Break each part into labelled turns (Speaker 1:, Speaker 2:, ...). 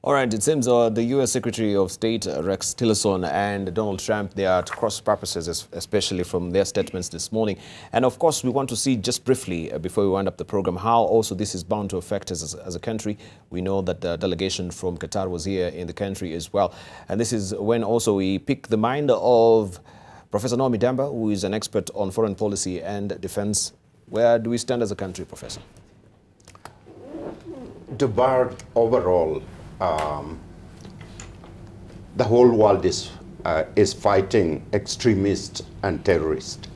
Speaker 1: All right, it seems the U.S. Secretary of State, Rex Tillerson, and Donald Trump, they are at cross purposes, especially from their statements this morning. And of course, we want to see just briefly, before we wind up the program, how also this is bound to affect us as a country. We know that the delegation from Qatar was here in the country as well. And this is when also we pick the mind of Professor Naomi Damba, who is an expert on foreign policy and defense. Where do we stand as a country, Professor?
Speaker 2: Debarl, overall, the whole world is fighting extremists and terrorists.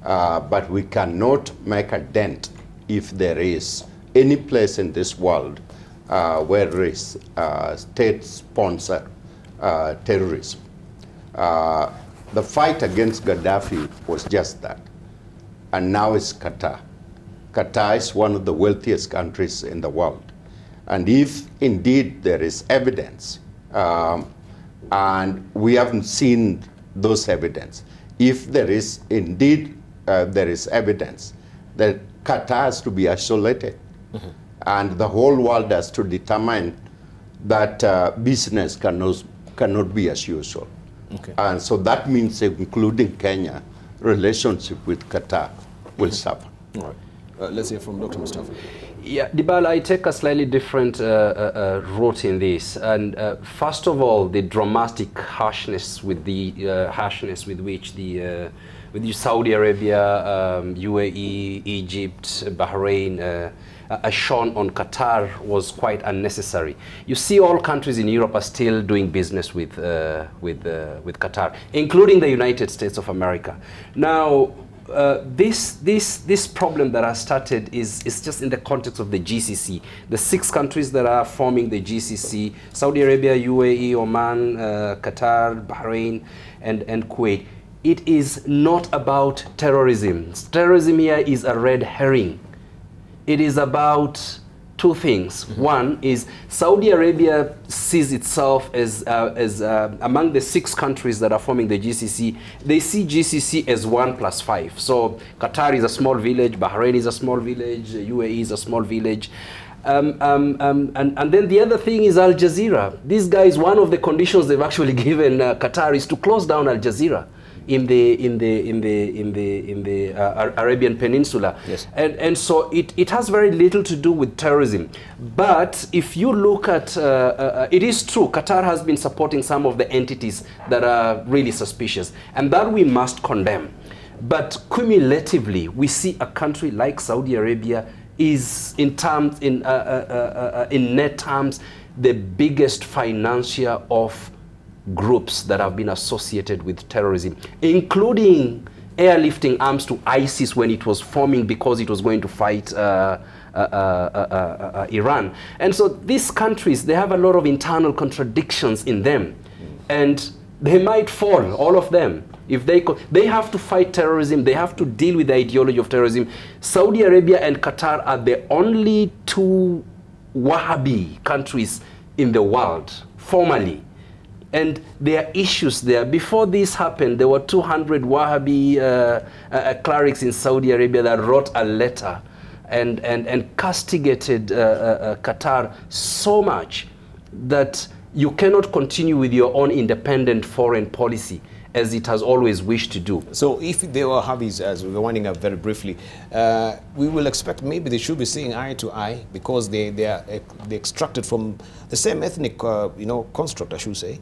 Speaker 2: But we cannot make a dent if there is any place in this world where there is state-sponsored terrorism. The fight against Gaddafi was just that. And now it's Qatar. Qatar is one of the wealthiest countries in the world. And if indeed there is evidence, and we haven't seen those evidence, if there is indeed there is evidence that Qatar has to be isolated, and the whole world has to determine that business cannot be as usual. Okay. And so that means, including Kenya, relationship with Qatar will suffer.
Speaker 1: All right. Let's hear from Dr. Mustafa.
Speaker 3: Yeah, Debarl, I take a slightly different route in this. And first of all, the dramatic harshness with which the Saudi Arabia, UAE, Egypt, Bahrain are shown on Qatar was quite unnecessary. You see, all countries in Europe are still doing business with Qatar, including the United States of America. Now, this problem that has started is just in the context of the GCC. The 6 countries that are forming the GCC, Saudi Arabia, UAE, Oman, Qatar, Bahrain, and Kuwait. It is not about terrorism. Terrorism here is a red herring. It is about 2 things. One is Saudi Arabia sees itself as among the 6 countries that are forming the GCC, they see GCC as 1+5. So Qatar is a small village, Bahrain is a small village, UAE is a small village. And then the other thing is Al Jazeera. These guys, one of the conditions they've actually given Qatar is to close down Al Jazeera in the Arabian Peninsula. Yes. And so it has very little to do with terrorism. But if you look at, it is true, Qatar has been supporting some of the entities that are really suspicious, and that we must condemn. But cumulatively, we see a country like Saudi Arabia is, in net terms, the biggest financier of groups that have been associated with terrorism, including airlifting arms to ISIS when it was forming because it was going to fight Iran. And so these countries, they have a lot of internal contradictions in them, and they might fall, all of them. If they have to fight terrorism, they have to deal with the ideology of terrorism. Saudi Arabia and Qatar are the only 2 Wahhabi countries in the world, formally. And there are issues there. Before this happened, there were 200 Wahhabi clerics in Saudi Arabia that wrote a letter and castigated Qatar so much that you cannot continue with your own independent foreign policy as it has always wished to do.
Speaker 1: So if they were Wahhabis, as we were winding up very briefly, we will expect maybe they should be seeing eye to eye because they extracted from the same ethnic construct, I should say.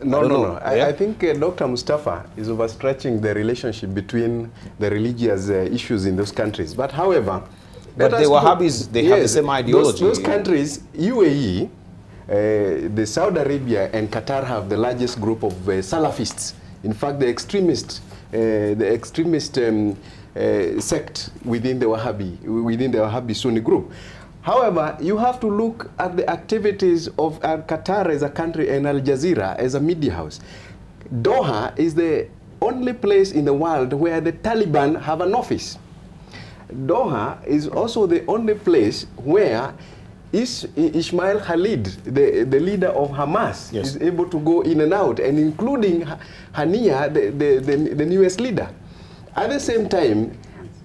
Speaker 4: No. I think Dr. Mustafa is overstretching the relationship between the religious issues in those countries. But however,
Speaker 1: but the Wahhabis, they have the same ideology.
Speaker 4: Those countries, UAE, the Saudi Arabia and Qatar have the largest group of Salafists. In fact, the extremist sect within the Wahhabi Sunni group. However, you have to look at the activities of Qatar as a country and Al Jazeera as a media house. Doha is the only place in the world where the Taliban have an office. Doha is also the only place where Ismail Khalid, the leader of Hamas, yes, is able to go in and out, and including Hania, the newest leader. At the same time,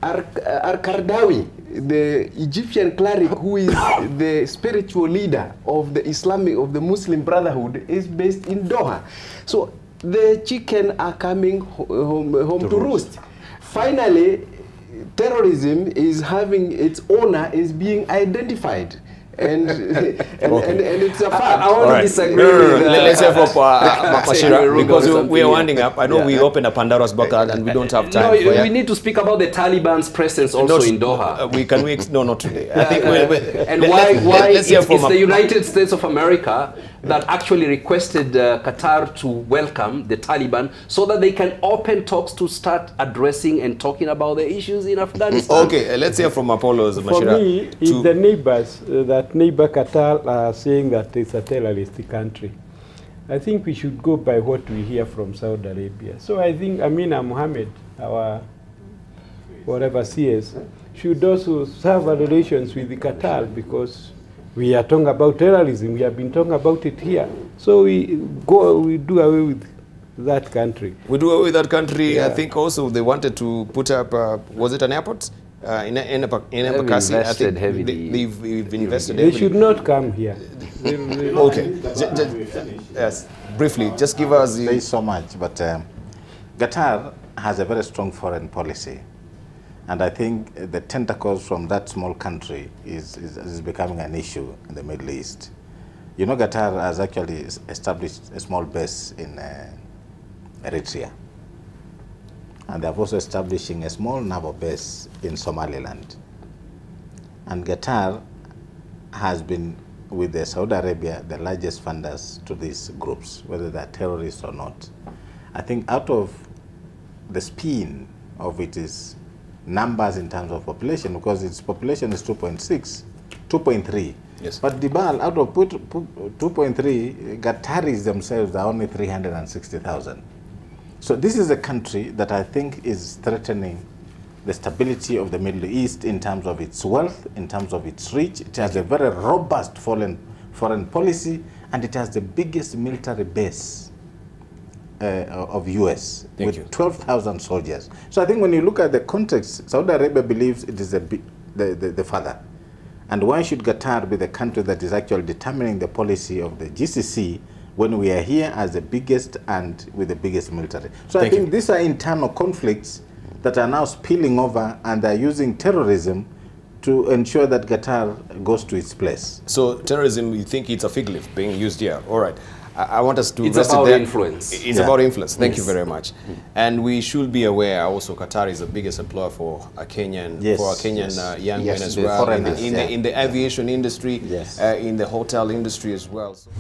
Speaker 4: Al-Qaradawi, the Egyptian cleric who is the spiritual leader of the Muslim Brotherhood is based in Doha. So the chicken are coming home to roost. Finally, terrorism is having its owner is being identified. And it's a fact.
Speaker 3: I want to disagree with
Speaker 1: let's have Mashira, because we are winding up. I know we opened a Pandora's box and we don't have time.
Speaker 3: No, we need to speak about the Taliban's presence also in Doha.
Speaker 1: No, not today. I think
Speaker 3: and why it's the United States of America that actually requested Qatar to welcome the Taliban so that they can open talks to start addressing and talking about the issues in Afghanistan.
Speaker 1: Okay, let's hear from Apollo's Mashira.
Speaker 5: For me, it's the neighbors that neighbor Qatar are saying that it's a terrorist country. I think we should go by what we hear from Saudi Arabia. So I think Amina Mohammed, our whatever CS, should also have relations with the Qatar, because we are talking about terrorism. We have been talking about it here. So we do away with that country.
Speaker 1: We do away with that country. Yeah. I think also they wanted to put up, was it an airport? In Embakasi, I think they've invested heavily.
Speaker 5: They should not come here.
Speaker 1: Okay. Yes, briefly, just give us the...
Speaker 6: There is so much, but Qatar has a very strong foreign policy. And I think the tentacles from that small country is becoming an issue in the Middle East. You know, Qatar has actually established a small base in Eritrea. And they're also establishing a small naval base in Somaliland. And Qatar has been, with Saudi Arabia, the largest funders to these groups, whether they're terrorists or not. I think out of the spin of its numbers in terms of population, because its population is 2.3.
Speaker 1: Yes.
Speaker 6: But Debarl, out of 2.3, Qataris themselves are only 360,000. So this is a country that I think is threatening the stability of the Middle East in terms of its wealth, in terms of its reach. It has a very robust foreign policy, and it has the biggest military base of US with 12,000 soldiers. So I think when you look at the context, Saudi Arabia believes it is the father. And why should Qatar be the country that is actually determining the policy of the GCC when we are here as the biggest and with the biggest military? So I think these are internal conflicts that are now spilling over, and they're using terrorism to ensure that Qatar goes to its place.
Speaker 1: So terrorism, you think it's a fig leaf being used here? All right. I want us to...
Speaker 3: It's about influence.
Speaker 1: It's about influence. Thank you very much. And we should be aware also Qatar is the biggest employer for a Kenyan, young men as well, in the aviation industry, in the hotel industry as well. So